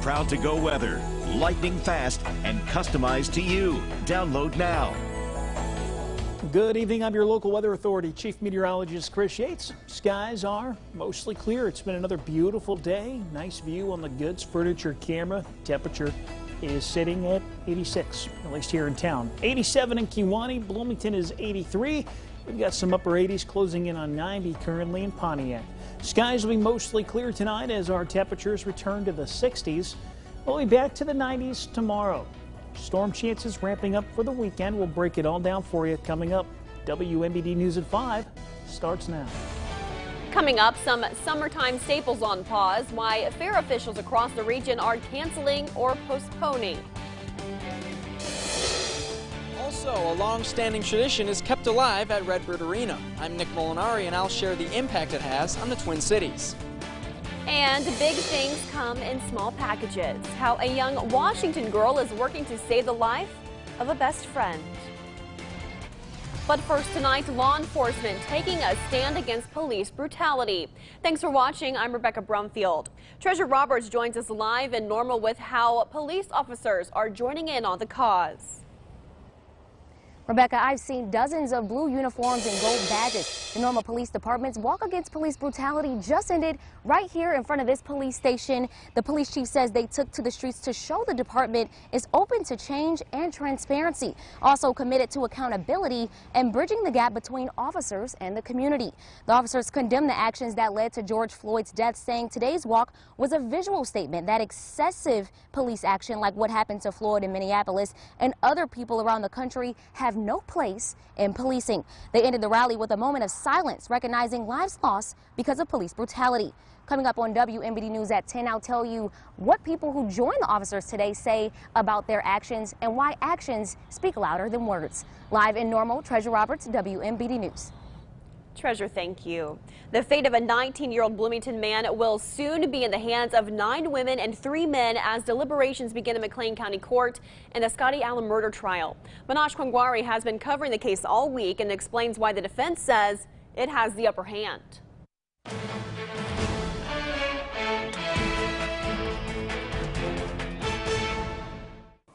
Proud to Go weather, lightning fast and customized to you. Download now. Good evening. I'm your local weather authority, Chief Meteorologist Chris Yates. Skies are mostly clear. It's been another beautiful day. Nice view on the Goods Furniture camera. Temperature is sitting at 86, at least here in town. 87 in Kewanee. Bloomington is 83. We've got some upper 80s closing in on 90 currently in Pontiac. Skies will be mostly clear tonight as our temperatures return to the 60s. We'll be back to the 90s tomorrow. Storm chances ramping up for the weekend. We'll break it all down for you coming up. WMBD News at 5 starts now. Coming up, some summertime staples on pause, why fair officials across the region are canceling or postponing. Also, a long-standing tradition is kept alive at Redbird Arena. I'm Nick Molinari, and I'll share the impact it has on the Twin Cities. And big things come in small packages. How a young Washington girl is working to save the life of a best friend. But first tonight, law enforcement taking a stand against police brutality. Thanks for watching. I'm Rebecca Brumfield. Treasure Roberts joins us live in Normal with how police officers are joining in on the cause. Rebecca, I've seen dozens of blue uniforms and gold badges. The Normal Police Department's Walk Against Police Brutality just ended right here in front of this police station. The police chief says they took to the streets to show the department is open to change and transparency, also committed to accountability and bridging the gap between officers and the community. The officers condemned the actions that led to George Floyd's death, saying today's walk was a visual statement that excessive police action like what happened to Floyd in Minneapolis and other people around the country have no place in policing. They ended the rally with a moment of silence, recognizing lives lost because of police brutality. Coming up on WMBD News at 10, I'll tell you what people who joined the officers today say about their actions and why actions speak louder than words. Live in Normal, Treasure Roberts, WMBD News. Treasure, thank you. The fate of a 19-year-old Bloomington man will soon be in the hands of 9 women and 3 men as deliberations begin in McLean County Court in the Scotty Allen murder trial. Manoj Kwangwari has been covering the case all week and explains why the defense says it has the upper hand.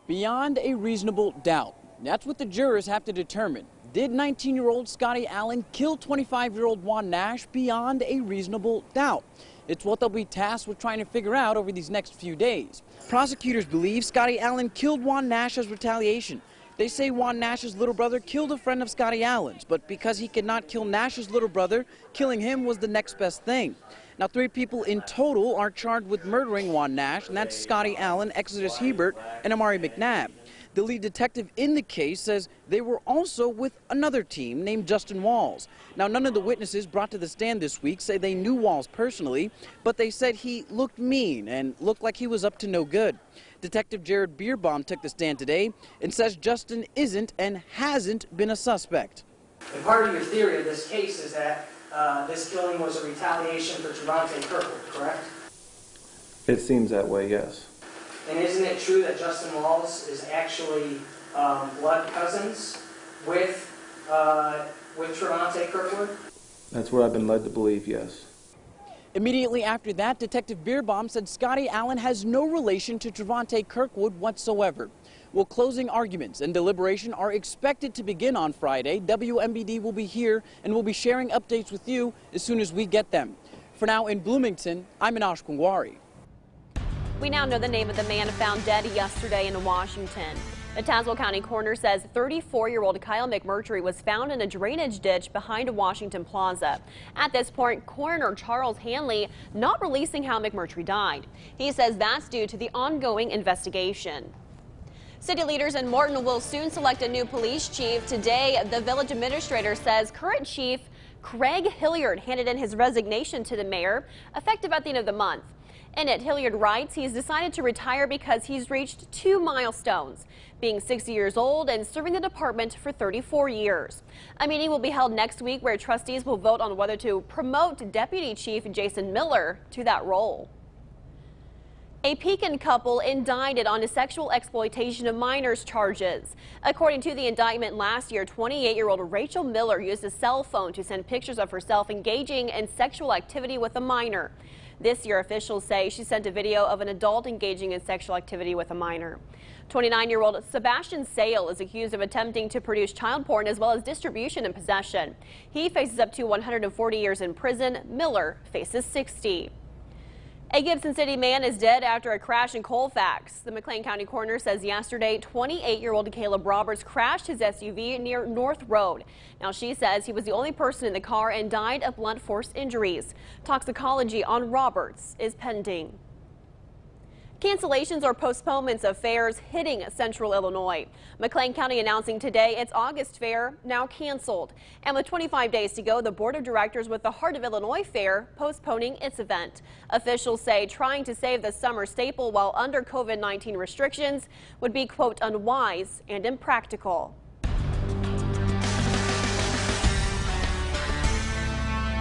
Beyond a reasonable doubt. That's what the jurors have to determine. Did 19-year-old Scotty Allen kill 25-year-old Juan Nash beyond a reasonable doubt? It's what they'll be tasked with trying to figure out over these next few days. Prosecutors believe Scotty Allen killed Juan Nash as retaliation. They say Juan Nash's little brother killed a friend of Scotty Allen's, but because he could not kill Nash's little brother, killing him was the next best thing. Now, 3 people in total are charged with murdering Juan Nash, and that's Scotty Allen, Exodus Hebert, and Amari McNabb. The lead detective in the case says they were also with another team named Justin Walls. Now, none of the witnesses brought to the stand this week say they knew Walls personally, but they said he looked mean and looked like he was up to no good. Detective Jared Bierbaum took the stand today and says Justin isn't and hasn't been a suspect. And part of your theory of this case is that this killing was a retaliation for Trevante Kirkwood, correct? It seems that way, yes. And isn't it true that Justin Walls is actually blood cousins with Trevante Kirkwood? That's what I've been led to believe, yes. Immediately after that, Detective Bierbaum said Scotty Allen has no relation to Trevante Kirkwood whatsoever. Well, closing arguments and deliberation are expected to begin on Friday. WMBD will be here and we'll be sharing updates with you as soon as we get them. For now in Bloomington, I'm Manoj Kwangwari. We now know the name of the man found dead yesterday in Washington. The Tazewell County coroner says 34-year-old Kyle McMurtry was found in a drainage ditch behind Washington Plaza. At this point, coroner Charles Hanley not releasing how McMurtry died. He says that's due to the ongoing investigation. City leaders in Morton will soon select a new police chief. Today, the village administrator says current chief Craig Hilliard handed in his resignation to the mayor, effective at the end of the month. In it, Hilliard writes he's decided to retire because he's reached 2 milestones, being 60 years old and serving the department for 34 years. A meeting will be held next week where trustees will vote on whether to promote Deputy Chief Jason Miller to that role. A Pekin couple indicted on a sexual exploitation of minors charges. According to the indictment last year, 28-year-old Rachel Miller used a cell phone to send pictures of herself engaging in sexual activity with a minor. This year, officials say she sent a video of an adult engaging in sexual activity with a minor. 29-year-old Sebastian Sale is accused of attempting to produce child porn as well as distribution and possession. He faces up to 140 years in prison. Miller faces 60. A Gibson City man is dead after a crash in Colfax. The McLean County coroner says yesterday 28-year-old Caleb Roberts crashed his SUV near North Road. Now she says he was the only person in the car and died of blunt force injuries. Toxicology on Roberts is pending. Cancellations or postponements of fairs hitting central Illinois. McLean County announcing today its August fair now canceled. And with 25 days to go, the board of directors with the Heart of Illinois Fair postponing its event. Officials say trying to save the summer staple while under COVID-19 restrictions would be, quote, unwise and impractical.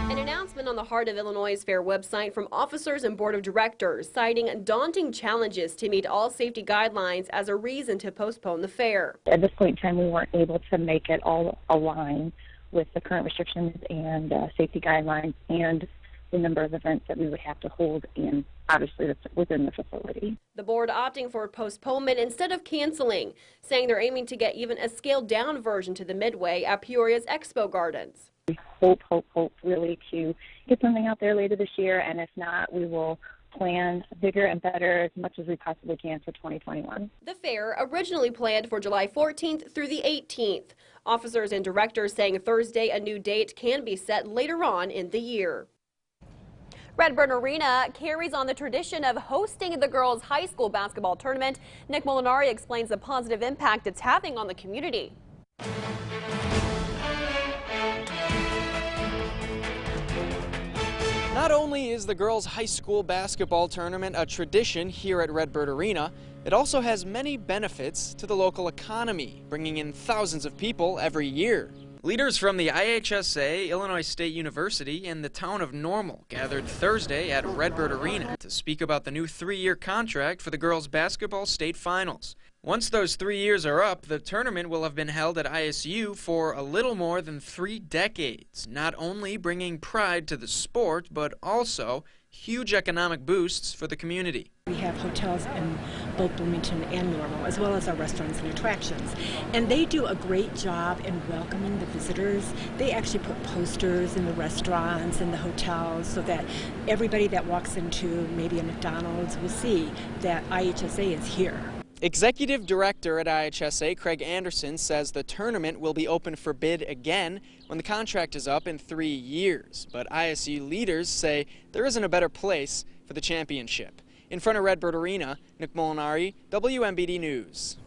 An announcement on the Heart of Illinois Fair website from officers and board of directors citing daunting challenges to meet all safety guidelines as a reason to postpone the fair. At this point in time, we weren't able to make it all align with the current restrictions and safety guidelines and the number of events that we would have to hold in, obviously, within the facility. The board opting for postponement instead of canceling, saying they're aiming to get even a scaled-down version to the Midway at Peoria's Expo Gardens. We hope really to get something out there later this year, and if not, we will plan bigger and better as much as we possibly can for 2021. The fair originally planned for July 14th through the 18th. Officers and directors saying Thursday a new date can be set later on in the year. Redbird Arena carries on the tradition of hosting the girls' high school basketball tournament. Nick Molinari explains the positive impact it's having on the community. Not only is the girls' high school basketball tournament a tradition here at Redbird Arena, it also has many benefits to the local economy, bringing in thousands of people every year. Leaders from the IHSA, Illinois State University, and the town of Normal gathered Thursday at Redbird Arena to speak about the new 3-year contract for the girls' basketball state finals. Once those 3 years are up, the tournament will have been held at ISU for a little more than 3 decades, not only bringing pride to the sport, but also huge economic boosts for the community. We have hotels in both Bloomington and Normal, as well as our restaurants and attractions. And they do a great job in welcoming the visitors. They actually put posters in the restaurants and the hotels so that everybody that walks into maybe a McDonald's will see that IHSA is here. Executive Director at IHSA, Craig Anderson, says the tournament will be open for bid again when the contract is up in 3 years. But ISU leaders say there isn't a better place for the championship. In front of Redbird Arena, Nick Molinari, WMBD News.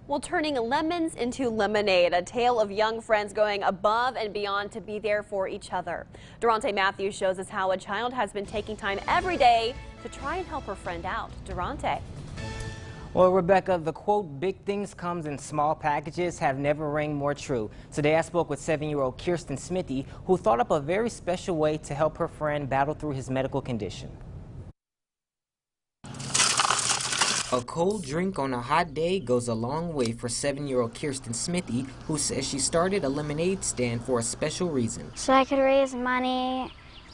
Well, turning lemons into lemonade, a tale of young friends going above and beyond to be there for each other. Durante Matthews shows us how a child has been taking time every day to try and help her friend out. Durante. Well, Rebecca, the quote, big things comes in small packages have never rang more true. Today I spoke with 7-year-old Kirsten Smithy, who thought up a very special way to help her friend battle through his medical condition. A cold drink on a hot day goes a long way for 7-year-old Kirsten Smithy, who says she started a lemonade stand for a special reason. So I could raise money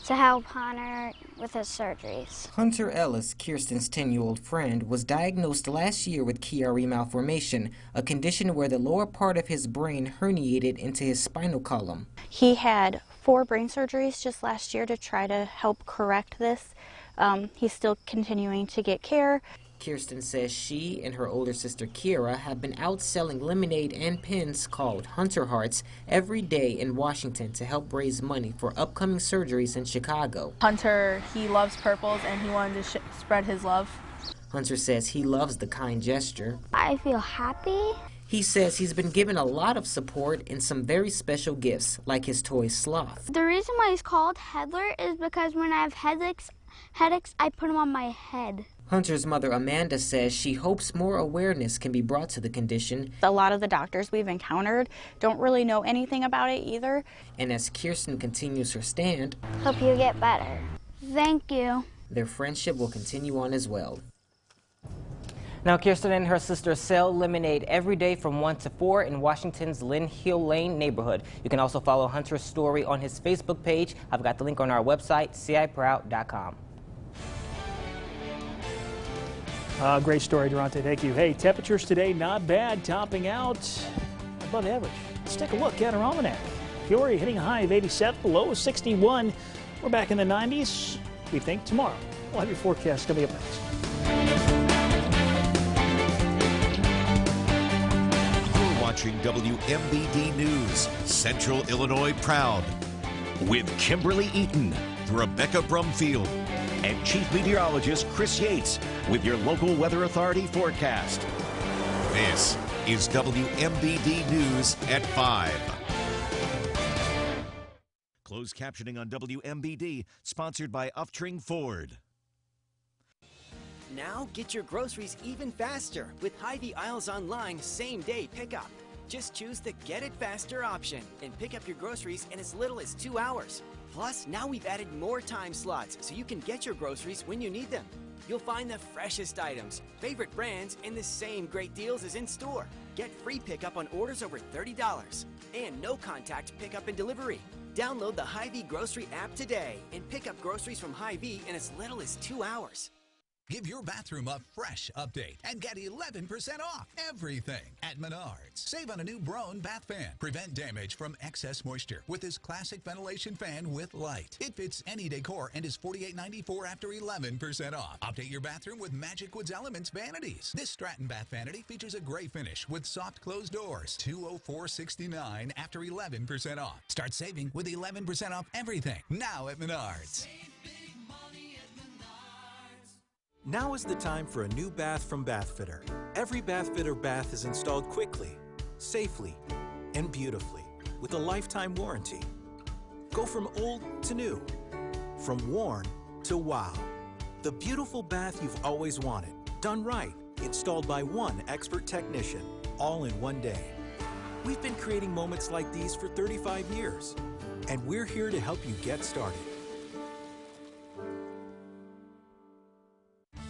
to help Hunter with his surgeries. Hunter Ellis, Kirsten's 10-year-old friend, was diagnosed last year with Chiari malformation, a condition where the lower part of his brain herniated into his spinal column. He had 4 brain surgeries just last year to try to help correct this. He's still continuing to get care. Kirsten says she and her older sister Kiara have been out selling lemonade and pins called Hunter Hearts every day in Washington to help raise money for upcoming surgeries in Chicago. Hunter, he loves purples and he wanted to spread his love. Hunter says he loves the kind gesture. I feel happy. He says he's been given a lot of support and some very special gifts, like his toy Sloth. The reason why he's called Headler is because when I have headaches, I put him on my head. Hunter's mother, Amanda, says she hopes more awareness can be brought to the condition. A lot of the doctors we've encountered don't really know anything about it either. And as Kirsten continues her stand, hope you get better. Thank you. Their friendship will continue on as well. Now, Kirsten and her sister sell lemonade every day from 1 to 4 in Washington's Lynn Hill Lane neighborhood. You can also follow Hunter's story on his Facebook page. I've got the link on our website, ciproud.com. Great story, Durante. Thank you. Hey, temperatures today not bad, topping out above average. Let's take a look at our almanac. Peoria hitting a high of 87, low of 61. We're back in the 90s, we think, tomorrow. We'll have your forecast coming up next. You're watching WMBD News, Central Illinois proud. With Kimberly Eaton, Rebecca Brumfield, and Chief Meteorologist Chris Yates with your local weather authority forecast. This is WMBD News at 5. Closed captioning on WMBD, sponsored by Uftring Ford. Now get your groceries even faster with Hy-Vee Aisles Online same-day pickup. Just choose the Get It Faster option and pick up your groceries in as little as 2 hours. Plus, now we've added more time slots so you can get your groceries when you need them. You'll find the freshest items, favorite brands, and the same great deals as in-store. Get free pickup on orders over $30 and no contact pickup and delivery. Download the Hy-Vee Grocery app today and pick up groceries from Hy-Vee in as little as 2 hours. Give your bathroom a fresh update and get 11% off everything at Menards. Save on a new Braun bath fan. Prevent damage from excess moisture with this classic ventilation fan with light. It fits any decor and is $48.94 after 11% off. Update your bathroom with Magic Woods Elements vanities. This Stratton bath vanity features a gray finish with soft closed doors. $204.69 after 11% off. Start saving with 11% off everything now at Menards. Now is the time for a new bath from Bathfitter. Every Bathfitter bath is installed quickly, safely, and beautifully with a lifetime warranty. Go from old to new, from worn to wow. The beautiful bath you've always wanted, done right, installed by one expert technician, all in one day. We've been creating moments like these for 35 years, and we're here to help you get started.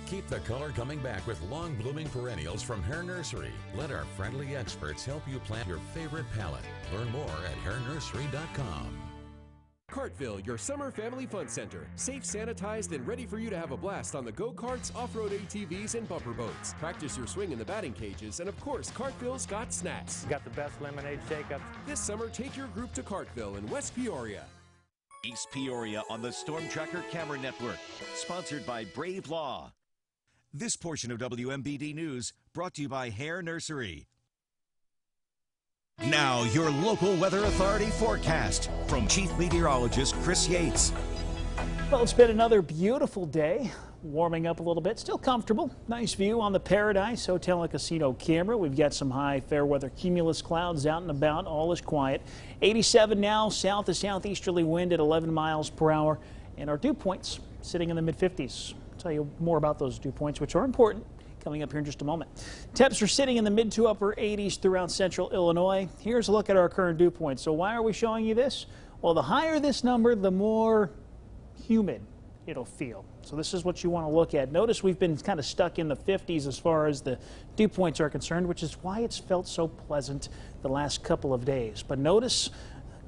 Keep the color coming back with long-blooming perennials from Hair Nursery. Let our friendly experts help you plant your favorite palette. Learn more at hairnursery.com. Cartville, your summer family fun center. Safe, sanitized, and ready for you to have a blast on the go-karts, off-road ATVs, and bumper boats. Practice your swing in the batting cages, and of course, Cartville's got snacks. Got the best lemonade shake-ups. This summer, take your group to Cartville in West Peoria. East Peoria on the Storm Tracker Camera Network, sponsored by Brave Law. This portion of WMBD News brought to you by Hair Nursery. Now, your local weather authority forecast from Chief Meteorologist Chris Yates. Well, it's been another beautiful day, warming up a little bit, still comfortable. Nice view on the Paradise Hotel and Casino camera. We've got some high fair weather cumulus clouds out and about. All is quiet. 87 now, south to southeasterly wind at 11 miles per hour, and our dew points sitting in the mid-50s. Tell you more about those dew points, which are important, coming up here in just a moment. Temps are sitting in the mid to upper 80s throughout central Illinois. Here's a look at our current dew points. So why are we showing you this? Well, the higher this number, the more humid it'll feel. So this is what you want to look at. Notice we've been kind of stuck in the 50s as far as the dew points are concerned, which is why it's felt so pleasant the last couple of days. But notice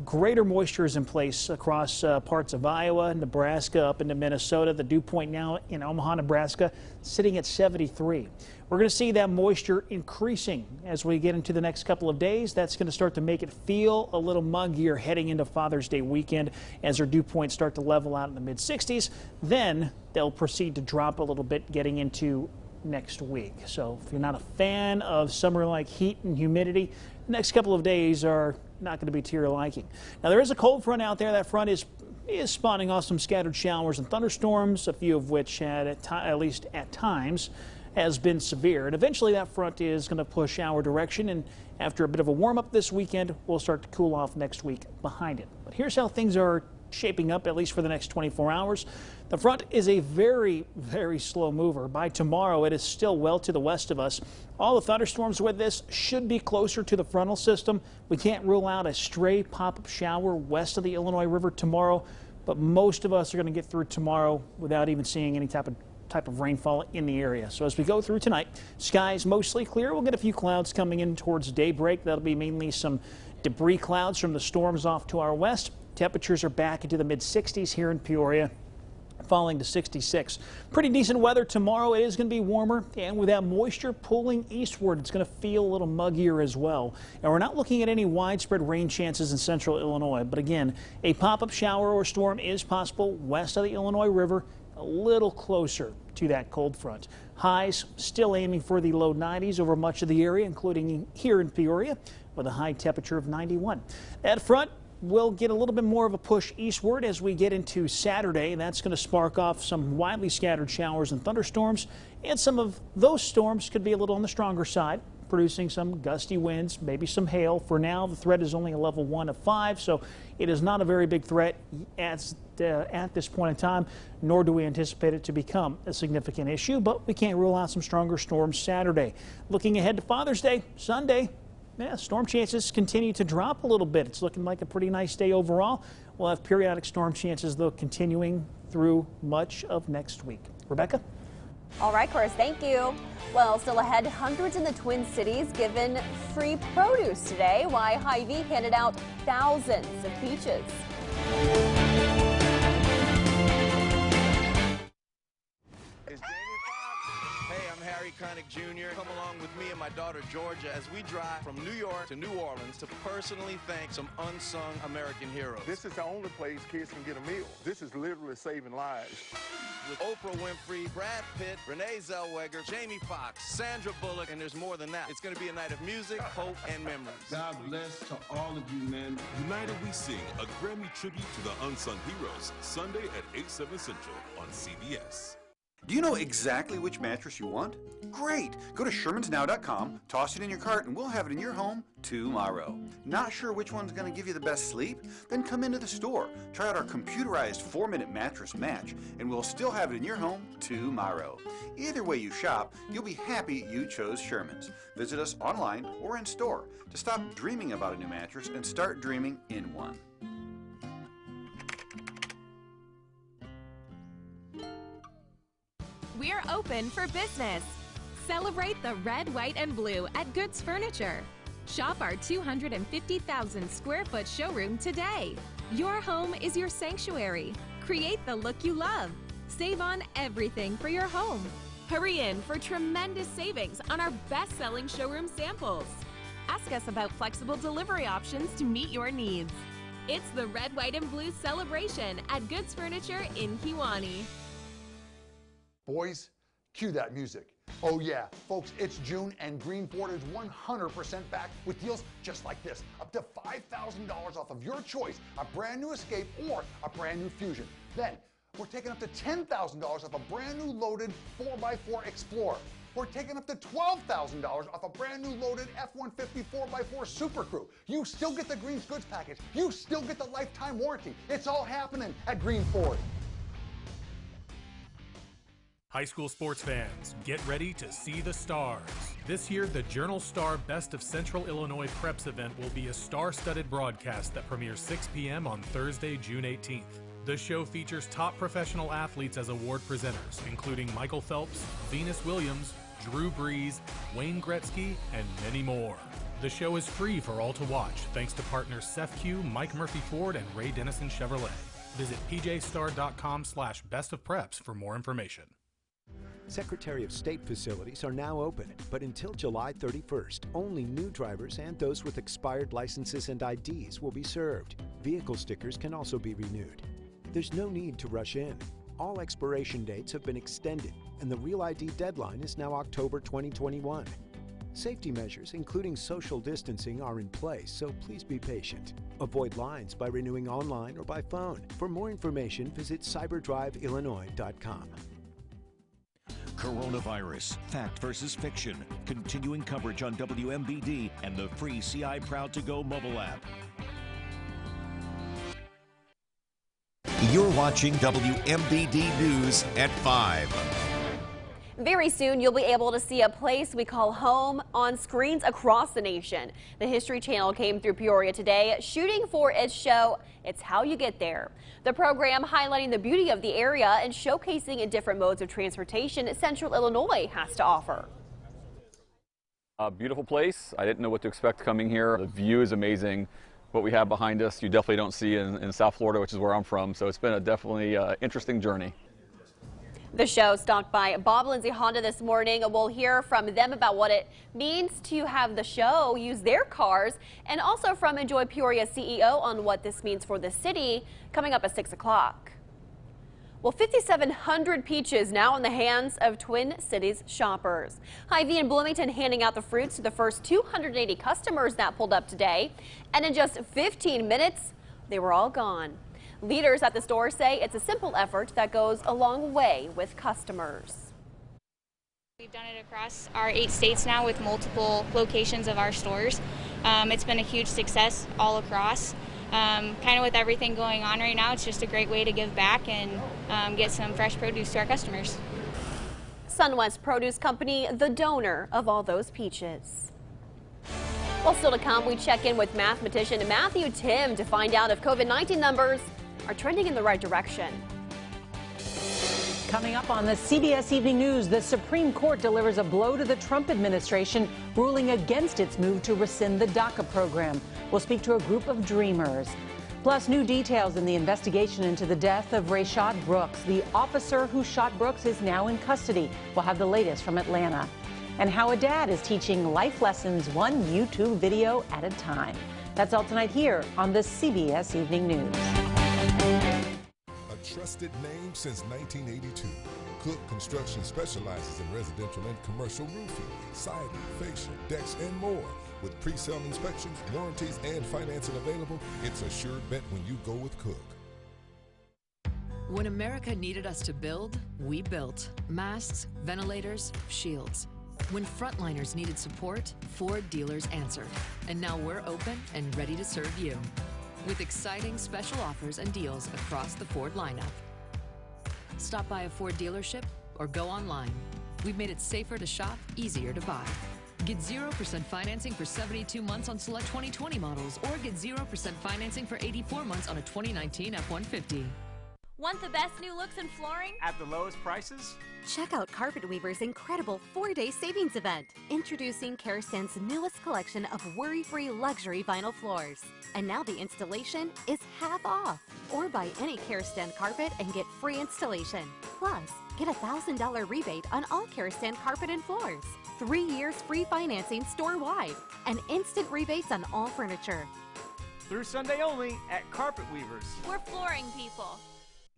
greater moisture is in place across parts of Iowa, Nebraska, up into Minnesota. The dew point now in Omaha, Nebraska, sitting at 73. We're going to see that moisture increasing as we get into the next couple of days. That's going to start to make it feel a little muggier heading into Father's Day weekend as our dew points start to level out in the mid-60s. Then they'll proceed to drop a little bit getting into next week. So if you're not a fan of summer-like heat and humidity, the next couple of days are not going to be to your liking. Now, there is a cold front out there. That front is spawning off some scattered showers and thunderstorms, a few of which at least at times has been severe. And eventually that front is going to push our direction, and after a bit of a warm-up this weekend, we'll start to cool off next week behind it. But here's how things are shaping up, at least for the next 24 hours. The front is a very, very slow mover. By tomorrow, it is still well to the west of us. All the thunderstorms with this should be closer to the frontal system. We can't rule out a stray pop-up shower west of the Illinois River tomorrow, but most of us are going to get through tomorrow without even seeing any type of rainfall in the area. So as we go through tonight, skies mostly clear. We'll get a few clouds coming in towards daybreak. That'll be mainly some debris clouds from the storms off to our west. Temperatures are back into the mid-60s here in Peoria. falling to 66. Pretty decent weather tomorrow. It is going to be warmer, and with that moisture pulling eastward, it's going to feel a little muggier as well. And we're not looking at any widespread rain chances in central Illinois, but again, a pop-up shower or storm is possible west of the Illinois River, a little closer to that cold front. Highs still aiming for the low 90s over much of the area, including here in Peoria, with a high temperature of 91. That front will get a little bit more of a push eastward as we get into Saturday. That's going to spark off some widely scattered showers and thunderstorms, and some of those storms could be a little on the stronger side, producing some gusty winds, maybe some hail. For now, the threat is only a level 1 of 5, so it is not a very big threat at this point in time, nor do we anticipate it to become a significant issue, but we can't rule out some stronger storms Saturday. Looking ahead to Father's Day, Sunday, yeah, storm chances continue to drop a little bit. It's looking like a pretty nice day overall. We'll have periodic storm chances, though, continuing through much of next week. Rebecca? All right, Chris, thank you. Well, still ahead, hundreds in the Twin Cities given free produce today, while Hy-Vee handed out thousands of peaches. Connick Jr. Come along with me and my daughter Georgia as we drive from New York to New Orleans to personally thank some unsung American heroes. This is the only place kids can get a meal. This is literally saving lives. With Oprah Winfrey, Brad Pitt, Renee Zellweger, Jamie Foxx, Sandra Bullock, and there's more than that. It's going to be a night of music, hope, and memories. God bless to all of you, man. United We Sing, a Grammy tribute to the unsung heroes, Sunday at 8/7 Central on CBS. Do you know exactly which mattress you want? Great! Go to ShermansNow.com, toss it in your cart, and we'll have it in your home tomorrow. Not sure which one's going to give you the best sleep? Then come into the store, try out our computerized 4-minute mattress match, and we'll still have it in your home tomorrow. Either way you shop, you'll be happy you chose Sherman's. Visit us online or in store to stop dreaming about a new mattress and start dreaming in one. We're open for business. Celebrate the red, white, and blue at Goods Furniture. Shop our 250,000 square foot showroom today. Your home is your sanctuary. Create the look you love. Save on everything for your home. Hurry in for tremendous savings on our best-selling showroom samples. Ask us about flexible delivery options to meet your needs. It's the red, white, and blue celebration at Goods Furniture in Kewanee. Boys, cue that music. Oh yeah, folks, it's June and Green Ford is 100% back with deals just like this. Up to $5,000 off of your choice, a brand new Escape or a brand new Fusion. Then, we're taking up to $10,000 off a brand new loaded 4x4 Explorer. We're taking up to $12,000 off a brand new loaded F-150 4x4 Super Crew. You still get the Green's Goods package. You still get the lifetime warranty. It's all happening at Green Ford. High school sports fans, get ready to see the stars. This year, the Journal Star Best of Central Illinois Preps event will be a star-studded broadcast that premieres 6 p.m. on Thursday, June 18th. The show features top professional athletes as award presenters, including Michael Phelps, Venus Williams, Drew Brees, Wayne Gretzky, and many more. The show is free for all to watch, thanks to partners Seth Q, Mike Murphy Ford, and Ray Dennison Chevrolet. Visit pjstar.com/bestofpreps for more information. Secretary of State facilities are now open, but until July 31st, only new drivers and those with expired licenses and IDs will be served. Vehicle stickers can also be renewed. There's no need to rush in. All expiration dates have been extended, and the Real ID deadline is now October 2021. Safety measures, including social distancing, are in place, so please be patient. Avoid lines by renewing online or by phone. For more information, visit cyberdriveillinois.com. Coronavirus, fact versus fiction. Continuing coverage on WMBD and the free CI Proud to Go mobile app. You're watching WMBD News at 5. Very soon, you'll be able to see a place we call home on screens across the nation. The History Channel came through Peoria today, shooting for its show, It's How You Get There. The program highlighting the beauty of the area and showcasing different modes of transportation Central Illinois has to offer. A beautiful place. I didn't know what to expect coming here. The view is amazing. What we have behind us, you definitely don't see in South Florida, which is where I'm from. So it's been a definitely interesting journey. The show stopped by Bob Lindsay Honda this morning. We'll hear from them about what it means to have the show use their cars, and also from Enjoy Peoria CEO on what this means for the city, coming up at 6 o'clock. Well, 5,700 peaches now in the hands of Twin Cities shoppers. Hy-Vee and Bloomington handing out the fruits to the first 280 customers that pulled up today, and in just 15 minutes, they were all gone. Leaders at the store say it's a simple effort that goes a long way with customers. We've done it across our 8 states now with multiple locations of our stores. It's been a huge success all across. Kind of with everything going on right now, it's just a great way to give back and get some fresh produce to our customers. SunWest Produce Company, the donor of all those peaches. Well, still to come, we check in with mathematician Matthew Timm to find out if COVID-19 numbers are trending in the right direction. Coming up on the CBS Evening News, the Supreme Court delivers a blow to the Trump administration, ruling against its move to rescind the DACA program. We'll speak to a group of dreamers. Plus, new details in the investigation into the death of Rayshard Brooks. The officer who shot Brooks is now in custody. We'll have the latest from Atlanta. And how a dad is teaching life lessons one YouTube video at a time. That's all tonight here on the CBS Evening News. A trusted name since 1982. Cook Construction specializes in residential and commercial roofing, siding, fascia, decks, and more. With pre-sale inspections, warranties, and financing available, it's a sure bet when you go with Cook. When America needed us to build, we built. Masks, ventilators, shields. When frontliners needed support, Ford dealers answered. And now we're open and ready to serve you. With exciting special offers and deals across the Ford lineup. Stop by a Ford dealership or go online. We've made it safer to shop, easier to buy. Get 0% financing for 72 months on select 2020 models, or get 0% financing for 84 months on a 2019 F-150. Want the best new looks in flooring? At the lowest prices? Check out Carpet Weaver's incredible 4-day savings event. Introducing Kerastand's newest collection of worry-free luxury vinyl floors. And now the installation is half off. Or buy any Kerastand carpet and get free installation. Plus, get a $1,000 rebate on all Kerastand carpet and floors. 3 years free financing store-wide. And instant rebates on all furniture. Through Sunday only at Carpet Weavers. We're flooring people.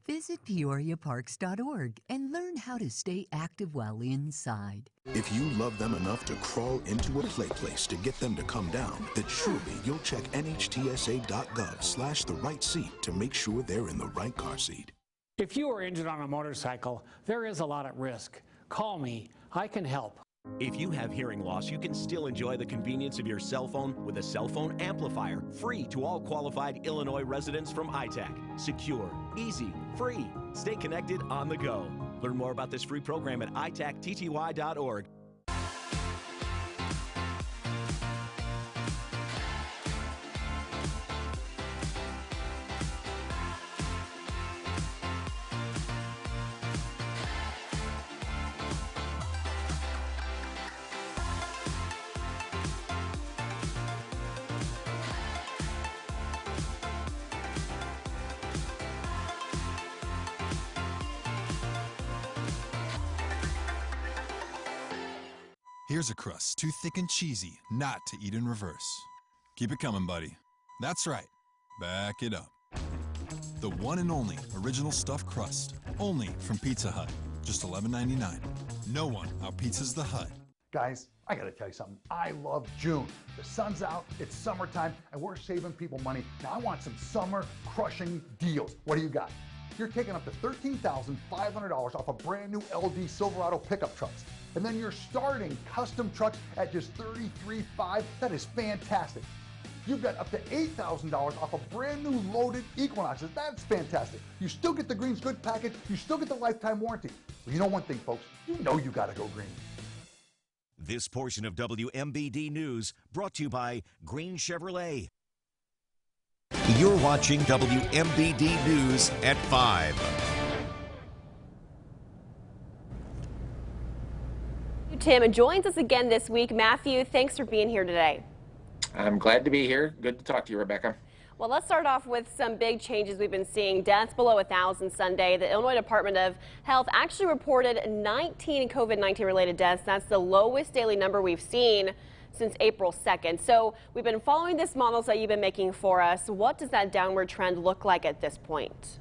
Visit PeoriaParks.org and learn how to stay active while inside. If you love them enough to crawl into a play place to get them to come down, then surely you'll check NHTSA.gov/the right seat to make sure they're in the right car seat. If you are injured on a motorcycle, there is a lot at risk. Call me. I can help. If you have hearing loss, you can still enjoy the convenience of your cell phone with a cell phone amplifier, free to all qualified Illinois residents from iTac. Secure, easy, free. Stay connected on the go. Learn more about this free program at itactty.org. Here's a crust too thick and cheesy not to eat in reverse. Keep it coming, buddy. That's right. Back it up. The one and only original stuffed crust. Only from Pizza Hut. Just $11.99. No one outpizzas the Hut. Guys, I gotta tell you something. I love June. The sun's out, it's summertime, and we're saving people money. Now I want some summer crushing deals. What do you got? You're taking up to $13,500 off of brand new LD Silverado pickup trucks. And then you're starting custom trucks at just $33,500. That is fantastic. You've got up to $8,000 off of brand new loaded Equinoxes. That's fantastic. You still get the Green's Good package. You still get the lifetime warranty. Well, you know one thing, folks. You know you gotta go green. This portion of WMBD News brought to you by Green Chevrolet. You're watching WMBD News at 5. Tim joins us again this week. Matthew, thanks for being here today. I'm glad to be here. Good to talk to you, Rebecca. Well, let's start off with some big changes we've been seeing. Deaths below 1,000 Sunday. The Illinois Department of Health actually reported 19 COVID-19 related deaths. That's the lowest daily number we've seen since April 2nd. So we've been following this models that you've been making for us. What does that downward trend look like at this point?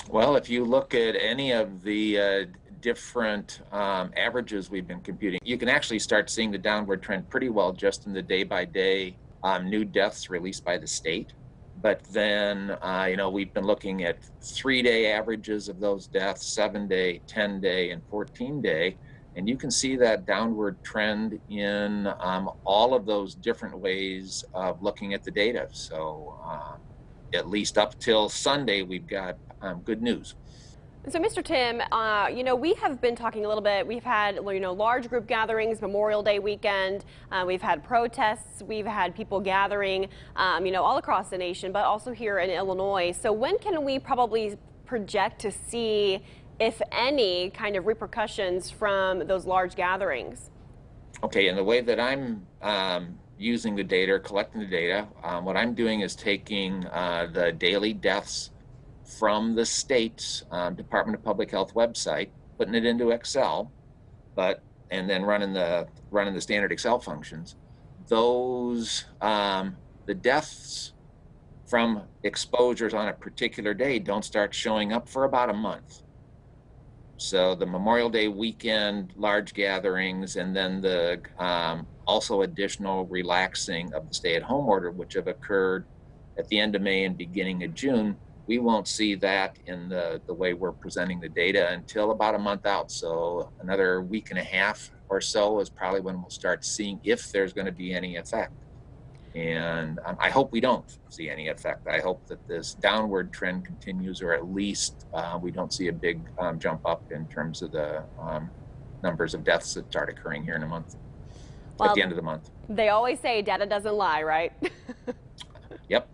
Well, if you look at any of the different averages we've been computing, you can actually start seeing the downward trend pretty well just in the day-by-day new deaths released by the state. But then, we've been looking at 3-day averages of those deaths, 7-day, 10-day, and 14-day. And you can see that downward trend in all of those different ways of looking at the data. So at least up till Sunday, we've got good news. So, Mr. Tim, we have been talking a little bit. We've had, large group gatherings, Memorial Day weekend. We've had protests. We've had people gathering, all across the nation, but also here in Illinois. So when can we probably project to see, if any, kind of repercussions from those large gatherings? Okay, and the way that I'm using the data, or collecting the data, what I'm doing is taking the daily deaths from the state's Department of Public Health website, putting it into Excel, and then running the standard Excel functions. Those the deaths from exposures on a particular day don't start showing up for about a month. So the Memorial Day weekend large gatherings, and then the also additional relaxing of the stay-at-home order, which have occurred at the end of May and beginning of June, we won't see that in the way we're presenting the data until about a month out. So another week and a half or so is probably when we'll start seeing if there's going to be any effect. And I hope we don't see any effect. I hope that this downward trend continues, or at least we don't see a big jump up in terms of the numbers of deaths that start occurring here in a month, at the end of the month. They always say data doesn't lie, right? Yep.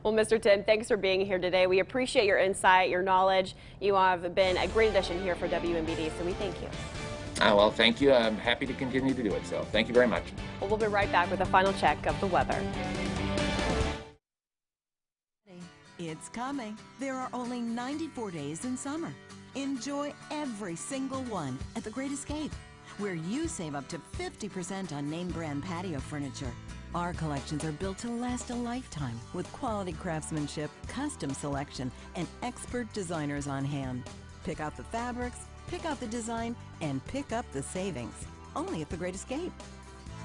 Well, Mr. Tim, thanks for being here today. We appreciate your insight, your knowledge. You have been a great addition here for WMBD, so we thank you. Well, thank you. I'm happy to continue to do it, so thank you very much. Well, we'll be right back with a final check of the weather. It's coming. There are only 94 days in summer. Enjoy every single one at The Great Escape, where you save up to 50% on name brand patio furniture. Our collections are built to last a lifetime with quality craftsmanship, custom selection, and expert designers on hand. Pick out the fabrics, pick out the design, and pick up the savings. Only at The Great Escape.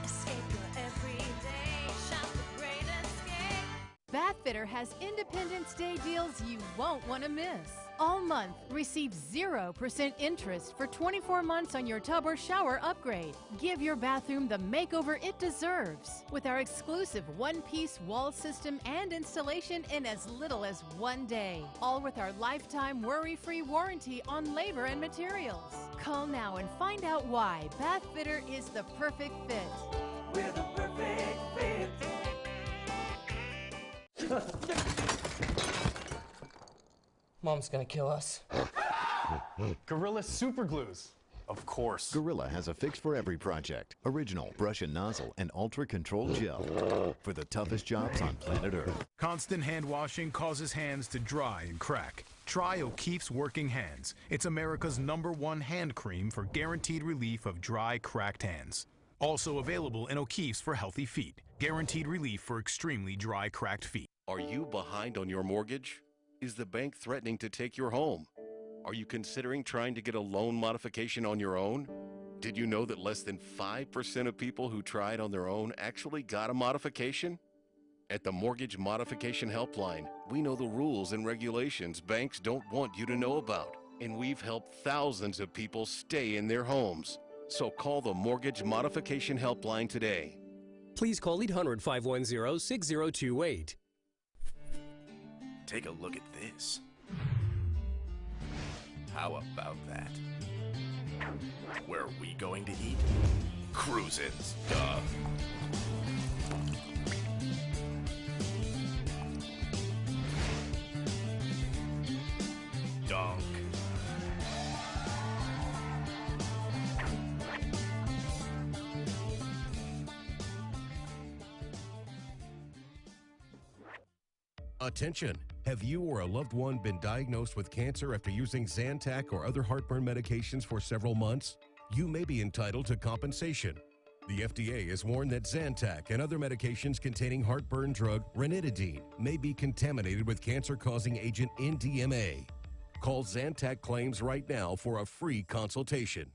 Escape your everyday, shop The Great Escape. Bathfitter has Independence Day deals you won't want to miss. All month, receive 0% interest for 24 months on your tub or shower upgrade. Give your bathroom the makeover it deserves with our exclusive one-piece wall system and installation in as little as 1 day. All with our lifetime worry-free warranty on labor and materials. Call now and find out why Bathfitter is the perfect fit. We're the perfect fit. Mom's gonna kill us. Gorilla Super Glues. Of course. Gorilla has a fix for every project. Original brush and nozzle and ultra control gel for the toughest jobs on planet Earth. Constant hand washing causes hands to dry and crack. Try O'Keefe's Working Hands. It's America's #1 hand cream for guaranteed relief of dry, cracked hands. Also available in O'Keefe's for healthy feet. Guaranteed relief for extremely dry, cracked feet. Are you behind on your mortgage? Is the bank threatening to take your home? Are you considering trying to get a loan modification on your own? Did you know that less than 5% of people who tried on their own actually got a modification? At the Mortgage Modification Helpline, we know the rules and regulations banks don't want you to know about, and we've helped thousands of people stay in their homes. So call the Mortgage Modification Helpline today. Please call 800-510-6028. Take a look at this. How about that? Where are we going to eat? Cruisin's, duh. Dunk. Attention! Have you or a loved one been diagnosed with cancer after using Zantac or other heartburn medications for several months? You may be entitled to compensation. The FDA has warned that Zantac and other medications containing heartburn drug ranitidine may be contaminated with cancer-causing agent NDMA. Call Zantac Claims right now for a free consultation.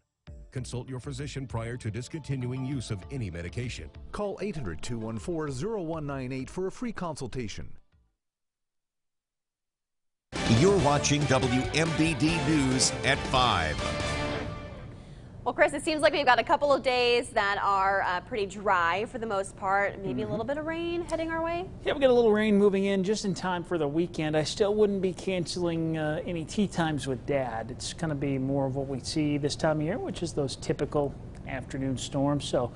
Consult your physician prior to discontinuing use of any medication. Call 800-214-0198 for a free consultation. You're watching WMBD News at 5. Well, Chris, it seems like we've got a couple of days that are pretty dry for the most part. Maybe a little bit of rain heading our way. Yeah, we got a little rain moving in just in time for the weekend. I still wouldn't be canceling any tea times with Dad. It's going to be more of what we see this time of year, which is those typical afternoon storms. So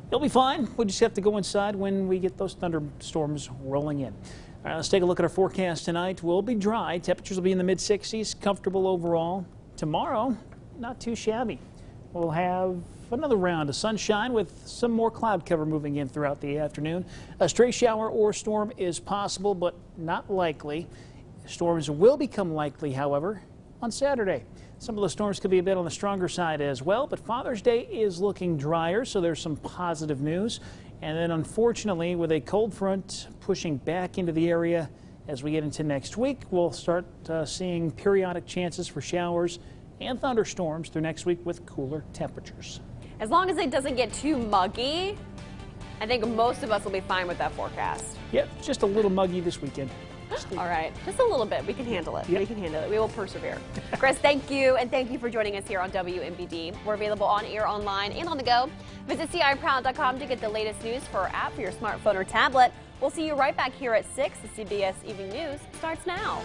it'll be fine. We just have to go inside when we get those thunderstorms rolling in. All right, let's take a look at our forecast tonight. We'll be dry. Temperatures will be in the mid-60s, comfortable overall. Tomorrow, not too shabby. We'll have another round of sunshine with some more cloud cover moving in throughout the afternoon. A stray shower or storm is possible, but not likely. Storms will become likely, however, on Saturday. Some of the storms could be a bit on the stronger side as well, but Father's Day is looking drier, so there's some positive news. And then, unfortunately, with a cold front pushing back into the area as we get into next week, we'll start seeing periodic chances for showers and thunderstorms through next week with cooler temperatures. As long as it doesn't get too muggy, I think most of us will be fine with that forecast. Yep, just a little muggy this weekend. All right, just a little bit. We can handle it. Yep. We can handle it. We will persevere. Chris, thank you, and thank you for joining us here on WMBD. We're available on air, online, and on the go. Visit CIProud.com to get the latest news for our app for your smartphone or tablet. We'll see you right back here at 6. The CBS Evening News starts now.